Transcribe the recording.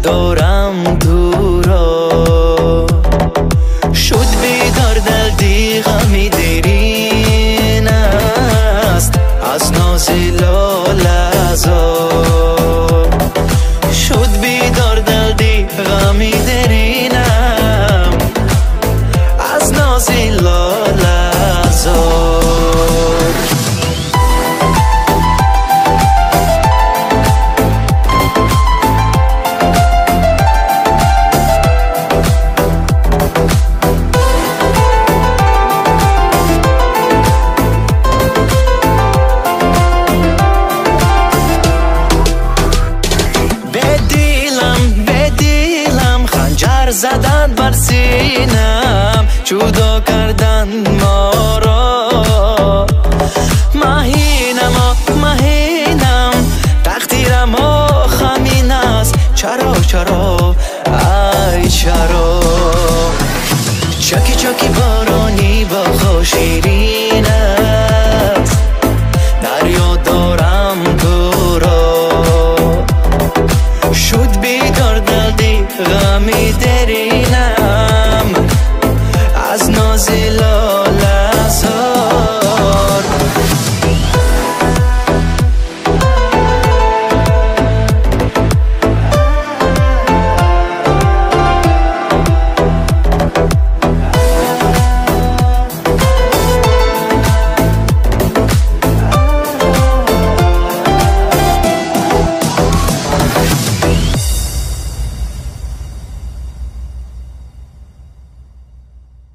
دارم تو را. شد بیدار دل دیغمی دیرین است از ناز لالزار. شد بیدار دل دیغمی دیرینم از ناز لالزار. زدن بر سینم جدا کردن ما